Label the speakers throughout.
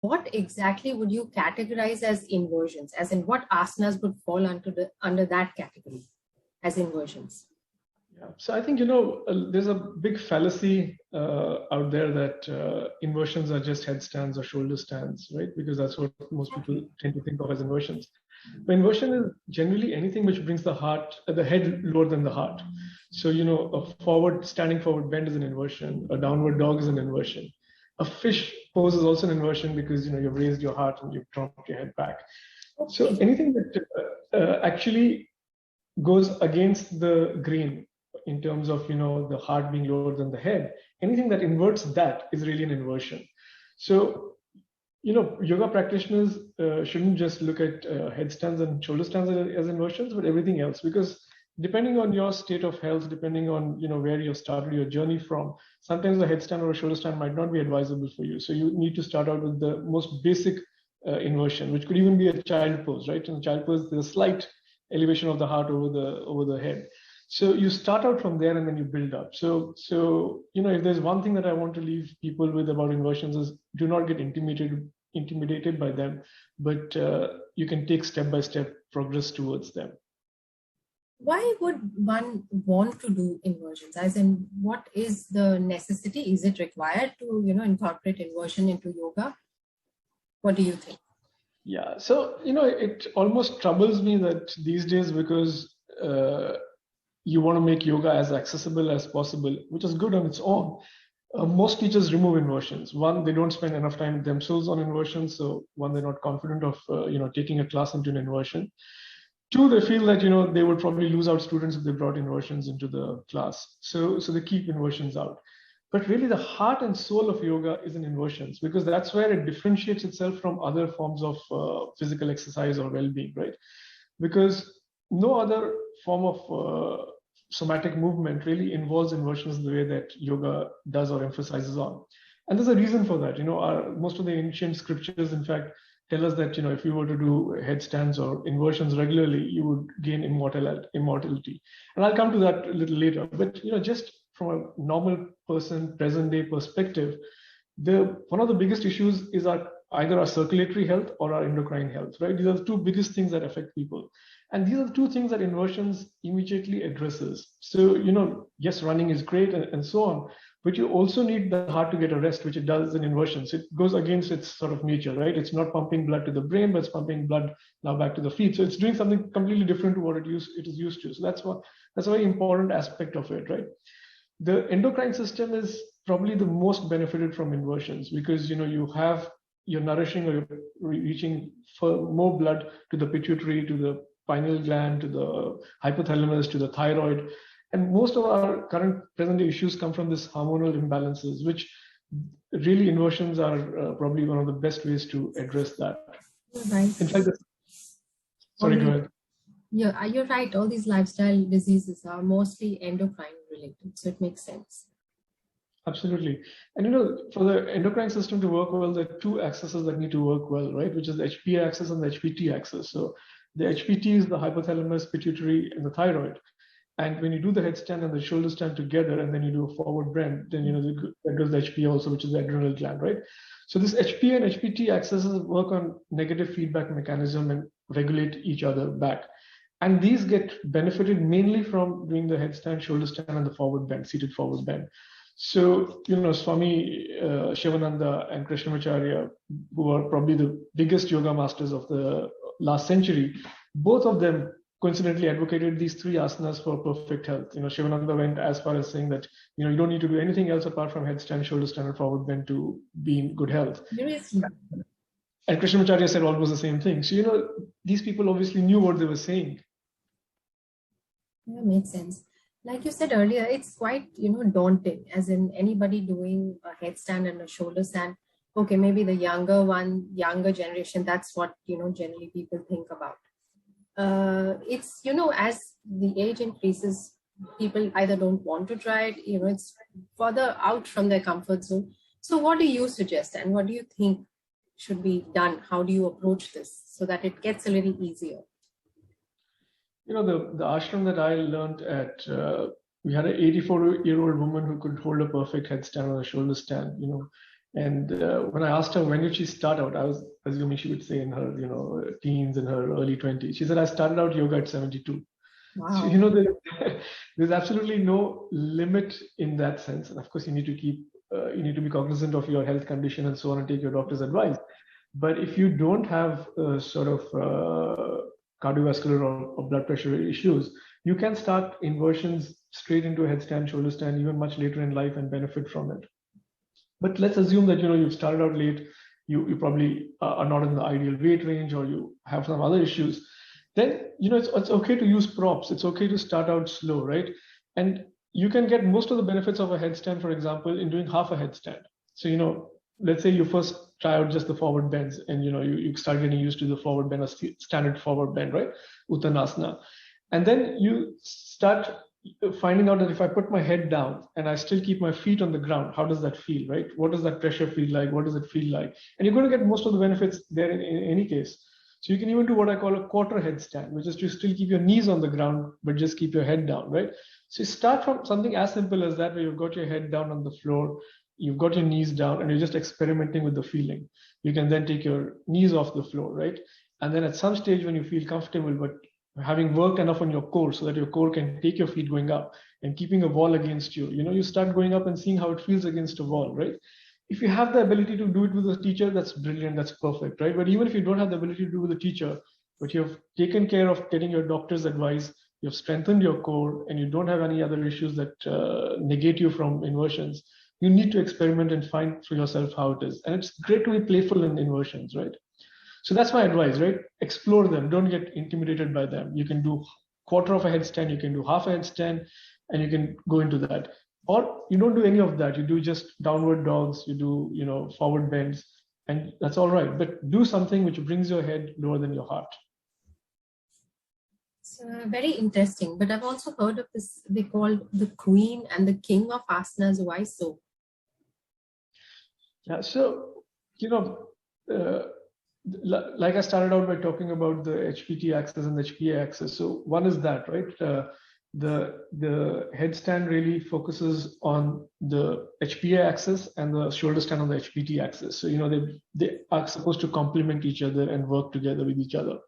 Speaker 1: what exactly would you categorize as inversions? As in, what asanas would fall under that category as inversions?
Speaker 2: Yeah. So I think, there's a big fallacy out there that inversions are just headstands or shoulder stands, right? Because that's what most people tend to think of as inversions. But inversion is generally anything which brings the head lower than the heart. So, a standing forward bend is an inversion. A downward dog is an inversion. A fish pose is also an inversion because, you've raised your heart and you've dropped your head back. So anything that actually goes against the grain in terms of, the heart being lower than the head, anything that inverts that is really an inversion. So, yoga practitioners shouldn't just look at headstands and shoulder stands as inversions, but everything else, because depending on your state of health, depending on, where you started your journey from, sometimes a headstand or a shoulder stand might not be advisable for you. So you need to start out with the most basic inversion, which could even be a child pose, right? In the child pose, there's a slight elevation of the heart over the head. So you start out from there and then you build up. So if there's one thing that I want to leave people with about inversions is do not get intimidated by them, but you can take step-by-step progress towards them.
Speaker 1: Why would one want to do inversions? As in, what is the necessity? Is it required to, incorporate inversion into yoga? What do you think?
Speaker 2: Yeah, so, it almost troubles me that these days, because you want to make yoga as accessible as possible, which is good on its own. Most teachers remove inversions. One, they don't spend enough time themselves on inversions. So one, they're not confident of, taking a class into an inversion. Two, they feel that, they would probably lose out students if they brought inversions into the class. So they keep inversions out. But really the heart and soul of yoga is in inversions, because that's where it differentiates itself from other forms of physical exercise or well-being, right? Because no other form of somatic movement really involves inversions the way that yoga does or emphasizes on. And there's a reason for that. Most of the ancient scriptures, in fact, tell us that, if you were to do headstands or inversions regularly, you would gain immortality. And I'll come to that a little later. But, just from a normal person, present day perspective, one of the biggest issues is either our circulatory health or our endocrine health, right? These are the two biggest things that affect people. And these are the two things that inversions immediately addresses. So, yes, running is great and so on, but you also need the heart to get a rest, which it does in inversions. It goes against its sort of nature, right? It's not pumping blood to the brain, but it's pumping blood now back to the feet. So it's doing something completely different to what it is used to. So that's a very important aspect of it, right? The endocrine system is probably the most benefited from inversions, because, you're nourishing or you're reaching for more blood to the pituitary, to the pineal gland, to the hypothalamus, to the thyroid. And most of our present-day issues come from this hormonal imbalances, which really inversions are probably one of the best ways to address that.
Speaker 1: Right.
Speaker 2: In fact, sorry, go ahead.
Speaker 1: Yeah, you're right. All these lifestyle diseases are mostly endocrine related, so it makes sense.
Speaker 2: Absolutely. And for the endocrine system to work well, there are two axes that need to work well, right? Which is the HPA axis and the HPT axis. So the HPT is the hypothalamus, pituitary, and the thyroid. And when you do the headstand and the shoulder stand together, and then you do a forward bend, then there goes the HPA also, which is the adrenal gland, right? So this HPA and HPT axes work on negative feedback mechanism and regulate each other back. And these get benefited mainly from doing the headstand, shoulder stand, and the forward bend, seated forward bend. So, Swami Shivananda and Krishnamacharya, who are probably the biggest yoga masters of the last century, both of them coincidentally advocated these three asanas for perfect health. Shivananda went as far as saying that, you don't need to do anything else apart from headstand, shoulder stand, and forward bend to be in good health. And Krishnamacharya said almost the same thing. So, these people obviously knew what they were saying.
Speaker 1: Yeah, makes sense. Like you said earlier, it's quite, daunting, as in anybody doing a headstand and a shoulder stand. Okay, maybe the younger generation, that's what, generally people think about. It's, as the age increases, people either don't want to try it, it's further out from their comfort zone. So what do you suggest, and what do you think should be done? How do you approach this so that it gets a little easier?
Speaker 2: The ashram that I learned at, we had an 84-year-old woman who could hold a perfect headstand or a shoulder stand. And when I asked her when did she start out, I was assuming she would say in her, teens, in her early 20s. She said, I started out yoga at 72.
Speaker 1: Wow.
Speaker 2: So, there's absolutely no limit in that sense. And of course, you need to be cognizant of your health condition and so on and take your doctor's advice. But if you don't have sort of cardiovascular or blood pressure issues, you can start inversions straight into a headstand, shoulder stand, even much later in life and benefit from it. But let's assume that you've started out late, you probably are not in the ideal weight range, or you have some other issues. Then it's okay to use props. It's okay to start out slow, right? And you can get most of the benefits of a headstand, for example, in doing half a headstand. So let's say you first try out just the forward bends, and you start getting used to the forward bend, a standard forward bend, right? Uttanasana. And then you start finding out that if I put my head down and I still keep my feet on the ground, how does that feel, right? What does that pressure feel like? What does it feel like? And you're going to get most of the benefits there in any case. So you can even do what I call a quarter headstand, which is to still keep your knees on the ground, but just keep your head down, right? So you start from something as simple as that, where you've got your head down on the floor, you've got your knees down, and you're just experimenting with the feeling. You can then take your knees off the floor, right? And then at some stage when you feel comfortable, but having worked enough on your core so that your core can take your feet going up and keeping a wall against you, you start going up and seeing how it feels against a wall, right? If you have the ability to do it with a teacher, that's brilliant, that's perfect, right? But even if you don't have the ability to do it with a teacher, but you've taken care of getting your doctor's advice, you've strengthened your core, and you don't have any other issues that negate you from inversions, you need to experiment and find for yourself how it is. And it's great to be playful in inversions, right? So that's my advice, right? Explore them. Don't get intimidated by them. You can do quarter of a headstand, you can do half a headstand, and you can go into that. Or you don't do any of that. You do just downward dogs, you do, forward bends, and that's all right. But do something which brings your head lower than your heart.
Speaker 1: So very interesting. But I've also heard of this, they call the queen and the king of asanas. Why so?
Speaker 2: Yeah, so, like I started out by talking about the HPT axis and the HPA axis. So one is that, right? The headstand really focuses on the HPA axis and the shoulder stand on the HPT axis. So they are supposed to complement each other and work together with each other.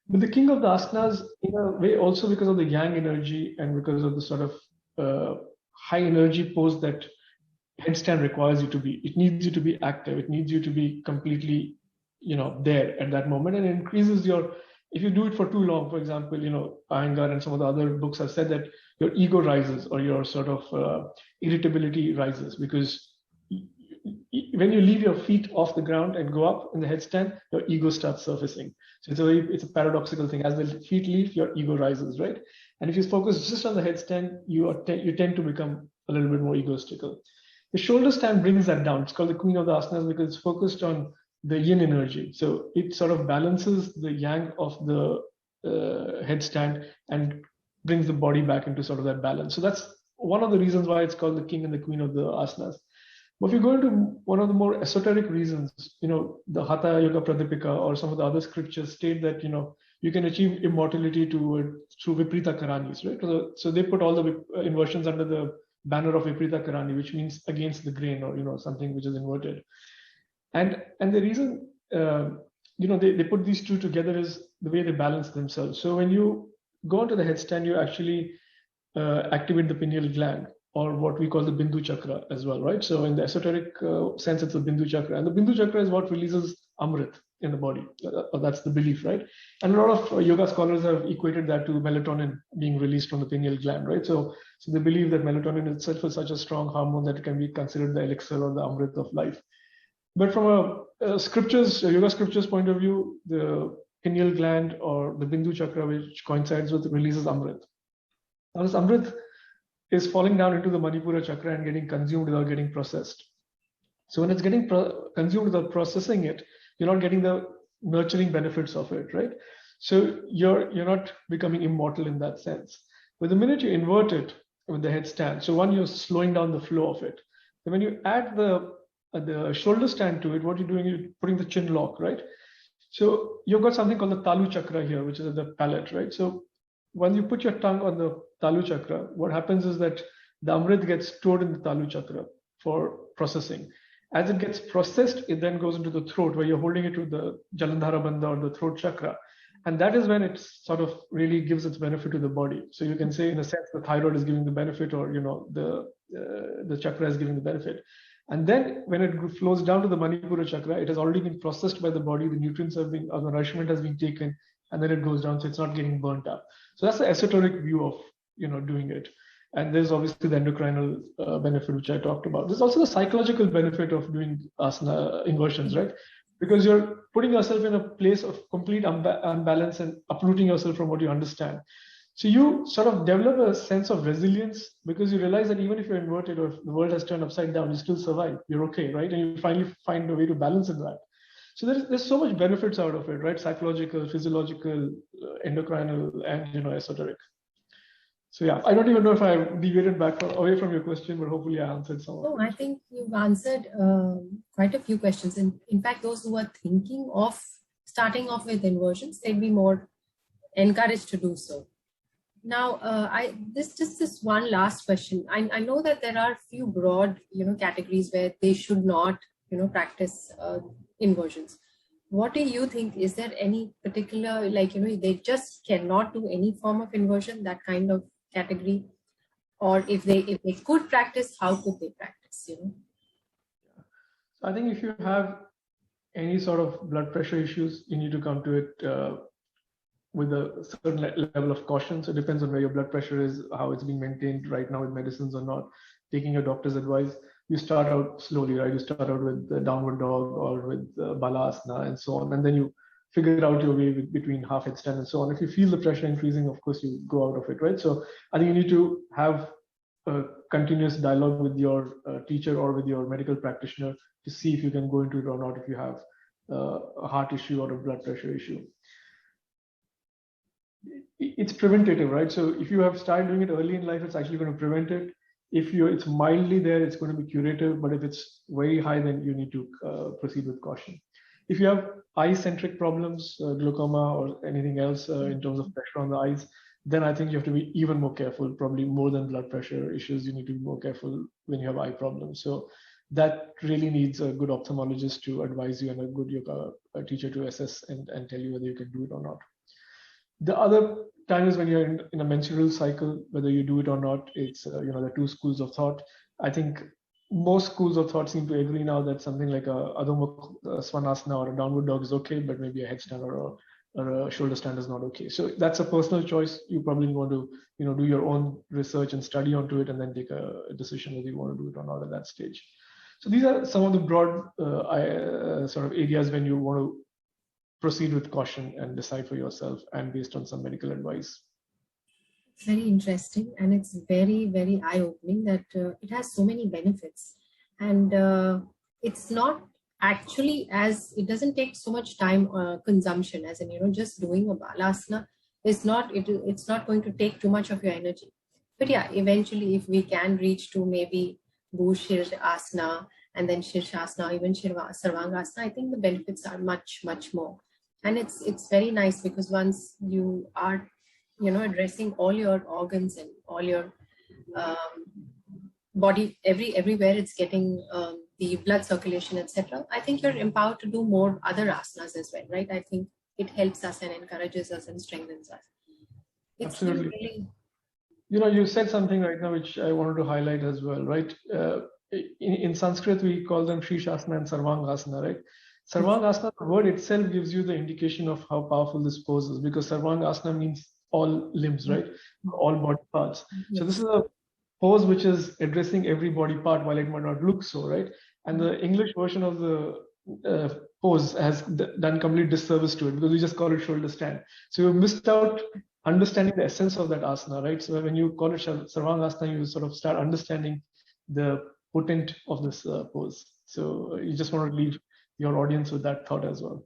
Speaker 2: But the king of the asanas, in a way, also because of the yang energy and because of the sort of high energy pose that headstand requires you to be. It needs you to be active. It needs you to be completely there at that moment, and it increases if you do it for too long, for example, Iyengar and some of the other books have said that your ego rises, or your sort of irritability rises, because when you leave your feet off the ground and go up in the headstand, your ego starts surfacing. So it's a paradoxical thing. As the feet leave, your ego rises, right? And if you focus just on the headstand, you tend to become a little bit more egoistical. The shoulder stand brings that down. It's called the queen of the asanas because it's focused on the yin energy. So it sort of balances the yang of the headstand and brings the body back into sort of that balance. So that's one of the reasons why it's called the king and the queen of the asanas. But if you go into one of the more esoteric reasons, the Hatha Yoga Pradipika or some of the other scriptures state that, you can achieve immortality through Viprita Karanis, right? So they put all the inversions under the banner of Viprita Karani, which means against the grain, or, something which is inverted. And the reason, they put these two together is the way they balance themselves. So when you go into the headstand, you actually activate the pineal gland, or what we call the Bindu chakra as well, right? So in the esoteric sense, it's the Bindu chakra. And the Bindu chakra is what releases Amrit in the body. That's the belief, right? And a lot of yoga scholars have equated that to melatonin being released from the pineal gland, right? So they believe that melatonin itself is such a strong hormone that it can be considered the elixir or the Amrit of life. But from a yoga scriptures point of view, the pineal gland or the Bindu chakra, which coincides with, releases Amrit. Now this Amrit is falling down into the Manipura chakra and getting consumed without getting processed. So when it's getting consumed without processing it, you're not getting the nurturing benefits of it, right? So you're not becoming immortal in that sense. But the minute you invert it with the headstand, so one, you're slowing down the flow of it. Then when you add the shoulder stand to it, what you're doing is putting the chin lock, right? So you've got something called the Talu chakra here, which is at the palate, right? So when you put your tongue on the Talu chakra, what happens is that the Amrit gets stored in the Talu chakra for processing. As it gets processed, it then goes into the throat where you're holding it to the Jalandhara Bandha or the throat chakra. And that is when it sort of really gives its benefit to the body. So you can say, in a sense, the thyroid is giving the benefit, or the chakra is giving the benefit. And then when it flows down to the Manipura chakra, it has already been processed by the body. The nutrients have been, or the nourishment has been taken, and then it goes down, so it's not getting burnt up. So that's the esoteric view of doing it. And there's obviously the endocrinal benefit, which I talked about. There's also the psychological benefit of doing asana inversions, right? Because you're putting yourself in a place of complete unbalance and uprooting yourself from what you understand. So you sort of develop a sense of resilience, because you realize that even if you're inverted or if the world has turned upside down, you still survive. You're okay, right? And you finally find a way to balance in that. So there's so much benefits out of it, right? Psychological, physiological, endocrinal, and esoteric. So yeah, I don't even know if I deviated away from your question, but hopefully I answered some of it.
Speaker 1: No, I think you've answered quite a few questions. In fact, those who are thinking of starting off with inversions, they'd be more encouraged to do so. Now, this one last question. I know that there are a few broad, categories where they should not, practice inversions. What do you think? Is there any particular, they just cannot do any form of inversion, that kind of category? Or if they could practice, how could they practice?
Speaker 2: So I think if you have any sort of blood pressure issues, you need to come to it with a certain level of caution. So it depends on where your blood pressure is, how it's being maintained right now with medicines or not. Taking your doctor's advice. You start out slowly, right? You start out with the downward dog or with balasana and so on, and then you figure out your way between half headstand and so on. If you feel the pressure increasing, of course, you go out of it, right? So I think you need to have a continuous dialogue with your teacher or with your medical practitioner to see if you can go into it or not, if you have a heart issue or a blood pressure issue. It's preventative, right? So if you have started doing it early in life, it's actually going to prevent it. If it's mildly there, it's going to be curative. But if it's very high, then you need to proceed with caution. If you have eye-centric problems, glaucoma or anything else in terms of pressure on the eyes, then I think you have to be even more careful, probably more than blood pressure issues. You need to be more careful when you have eye problems. So that really needs a good ophthalmologist to advise you and a good yoga teacher to assess and tell you whether you can do it or not. The other time is when you're in a menstrual cycle, whether you do it or not. It's there are two schools of thought. I think most schools of thought seem to agree now that something like a Adho Mukha Svanasana or a downward dog is okay, but maybe a headstand or a shoulder stand is not okay. So that's a personal choice. You probably want to do your own research and study onto it, and then take a decision whether you want to do it or not at that stage. So these are some of the broad sort of areas when you want to proceed with caution and decide for yourself and based on some medical advice.
Speaker 1: It's very interesting, and it's very, very eye-opening that it has so many benefits. And it's not actually it doesn't take so much time consumption, as in, just doing a balasana it's not going to take too much of your energy. But yeah, eventually if we can reach to maybe Bhushirasana and then Shirshasana, even Sarvangasana, I think the benefits are much, much more. And it's very nice because once you are, addressing all your organs and all your body, everywhere it's getting the blood circulation, etc. I think you're empowered to do more other asanas as well, right? I think it helps us and encourages us and strengthens us. It's
Speaker 2: absolutely. Really... you said something right now which I wanted to highlight as well, right? In Sanskrit, we call them Shirshasana and Sarvangasana, right? Sarvangasana, the word itself gives you the indication of how powerful this pose is, because Sarvangasana means all limbs, right? All body parts. Yes. So this is a pose which is addressing every body part, while it might not look so, right? And the English version of the pose has done complete disservice to it, because we just call it shoulder stand. So you missed out understanding the essence of that asana, right? So when you call it Sarvangasana, you sort of start understanding the potent of this pose. So you just want to leave your audience with that thought as well.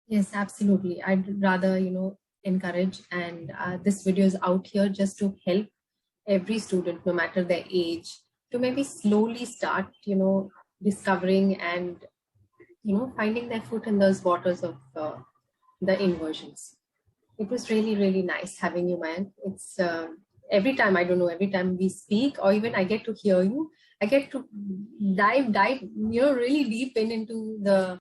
Speaker 1: Yes, absolutely. I'd rather, encourage, and this video is out here just to help every student, no matter their age, to maybe slowly start, discovering and, finding their foot in those waters of the inversions. It was really, really nice having you, Mayank. It's every time we speak, or even I get to hear you, I get to dive, really deep into the